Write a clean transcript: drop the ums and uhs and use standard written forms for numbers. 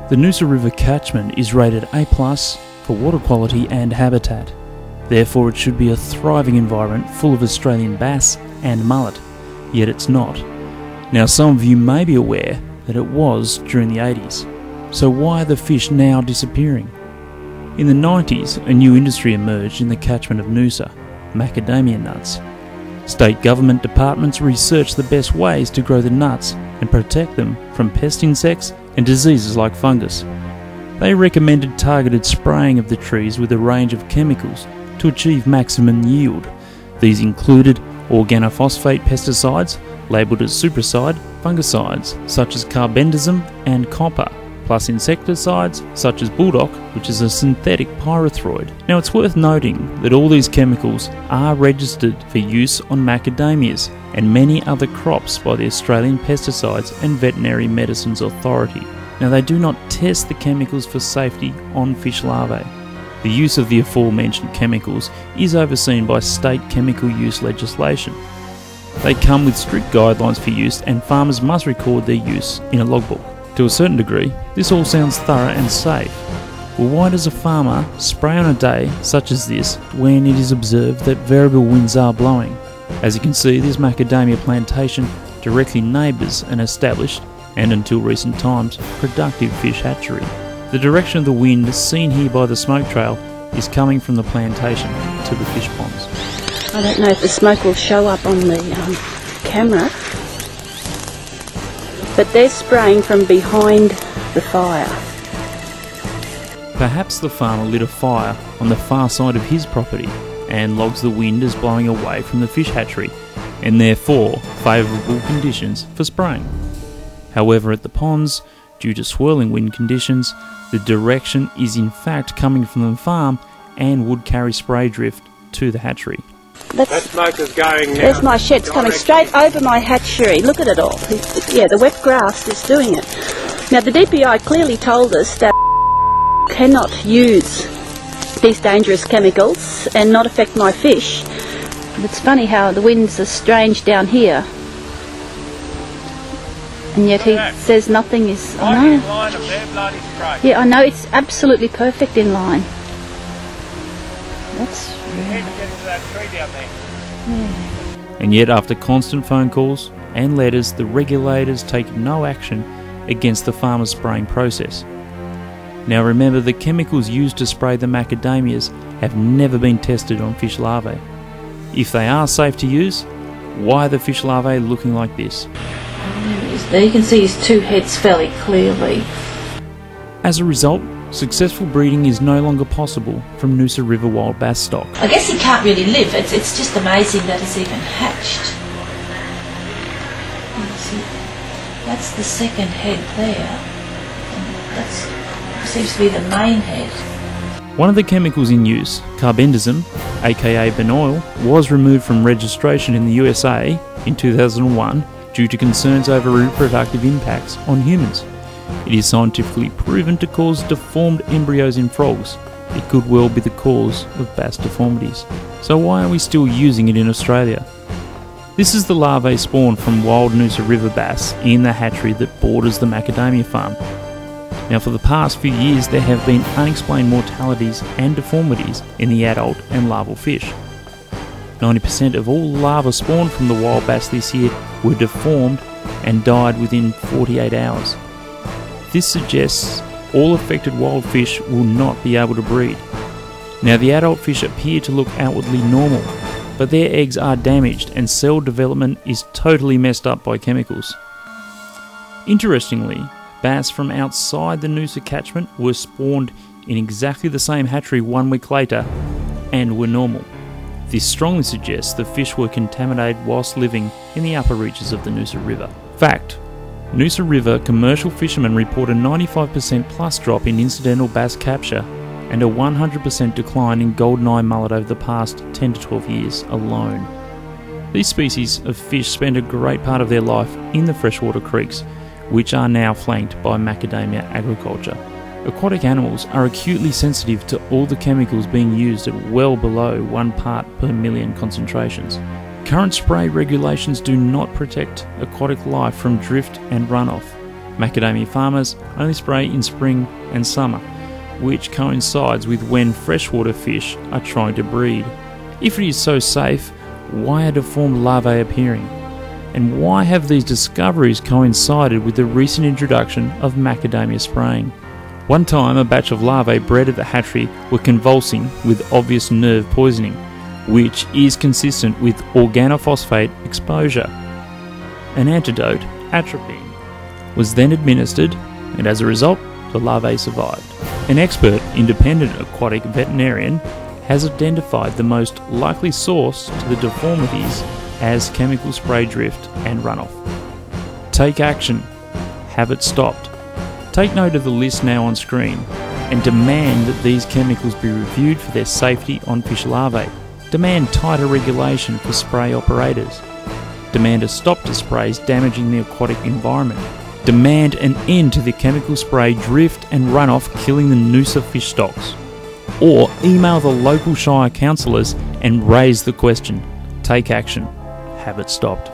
The Noosa River catchment is rated A+ for water quality and habitat. Therefore it should be a thriving environment full of Australian bass and mullet, yet it's not. Now some of you may be aware that it was during the 80s. So why are the fish now disappearing? In the 90s, a new industry emerged in the catchment of Noosa, macadamia nuts. State government departments researched the best ways to grow the nuts and protect them from pest insects and diseases like fungus. They recommended targeted spraying of the trees with a range of chemicals to achieve maximum yield. These included organophosphate pesticides, labelled as supericide, fungicides such as carbendazim and copper, plus insecticides such as bulldog, which is a synthetic pyrethroid. Now it's worth noting that all these chemicals are registered for use on macadamias and many other crops by the Australian Pesticides and Veterinary Medicines Authority. Now they do not test the chemicals for safety on fish larvae. The use of the aforementioned chemicals is overseen by state chemical use legislation. They come with strict guidelines for use and farmers must record their use in a logbook. To a certain degree, this all sounds thorough and safe. Well, why does a farmer spray on a day such as this when it is observed that variable winds are blowing? As you can see, this macadamia plantation directly neighbours an established, and until recent times, productive fish hatchery. The direction of the wind seen here by the smoke trail is coming from the plantation to the fish ponds. I don't know if the smoke will show up on the camera, but they're spraying from behind the fire. Perhaps the farmer lit a fire on the far side of his property and logs the wind as blowing away from the fish hatchery, and therefore favourable conditions for spraying. However, at the ponds, due to swirling wind conditions, the direction is in fact coming from the farm and would carry spray drift to the hatchery. That smoke is going now. There's my sheds coming straight over my hatchery. Look at it all. Yeah, the wet grass is doing it. Now the DPI clearly told us that cannot use these dangerous chemicals and not affect my fish. It's funny how the winds are strange down here. And yet he says nothing is... I know. In line of their bloody spray. Yeah, I know, it's absolutely perfect in line. That's really... That tree down there. Yeah. And yet after constant phone calls and letters, the regulators take no action against the farmer's spraying process. Now remember, the chemicals used to spray the macadamias have never been tested on fish larvae. If they are safe to use, why are the fish larvae looking like this? There you can see his two heads fairly clearly. As a result, successful breeding is no longer possible from Noosa River wild bass stock. I guess he can't really live. It's just amazing that he's even hatched. You see, that's the second head there. And that seems to be the main head. One of the chemicals in use, carbendazim, aka benoil, was removed from registration in the USA in 2001 due to concerns over reproductive impacts on humans. It is scientifically proven to cause deformed embryos in frogs. It could well be the cause of bass deformities. So why are we still using it in Australia? This is the larvae spawn from wild Noosa River bass in the hatchery that borders the macadamia farm. Now for the past few years there have been unexplained mortalities and deformities in the adult and larval fish. 90% of all larvae spawned from the wild bass this year were deformed and died within 48 hours. This suggests all affected wild fish will not be able to breed. Now the adult fish appear to look outwardly normal, but their eggs are damaged and cell development is totally messed up by chemicals. Interestingly, bass from outside the Noosa catchment were spawned in exactly the same hatchery 1 week later and were normal. This strongly suggests the fish were contaminated whilst living in the upper reaches of the Noosa River. Fact: Noosa River commercial fishermen report a 95% plus drop in incidental bass capture and a 100% decline in goldeneye mullet over the past 10 to 12 years alone. These species of fish spend a great part of their life in the freshwater creeks, which are now flanked by macadamia agriculture. Aquatic animals are acutely sensitive to all the chemicals being used at well below 1 part per million concentrations. Current spray regulations do not protect aquatic life from drift and runoff. Macadamia farmers only spray in spring and summer, which coincides with when freshwater fish are trying to breed. If it is so safe, why are deformed larvae appearing? And why have these discoveries coincided with the recent introduction of macadamia spraying? One time, a batch of larvae bred at the hatchery were convulsing with obvious nerve poisoning, which is consistent with organophosphate exposure. An antidote, atropine, was then administered, and as a result, the larvae survived. An expert independent aquatic veterinarian has identified the most likely source to the deformities as chemical spray drift and runoff. Take action. Have it stopped. Take note of the list now on screen and demand that these chemicals be reviewed for their safety on fish larvae. Demand tighter regulation for spray operators. Demand a stop to sprays damaging the aquatic environment. Demand an end to the chemical spray drift and runoff killing the Noosa fish stocks. Or email the local Shire councillors and raise the question. Take action. Have it stopped.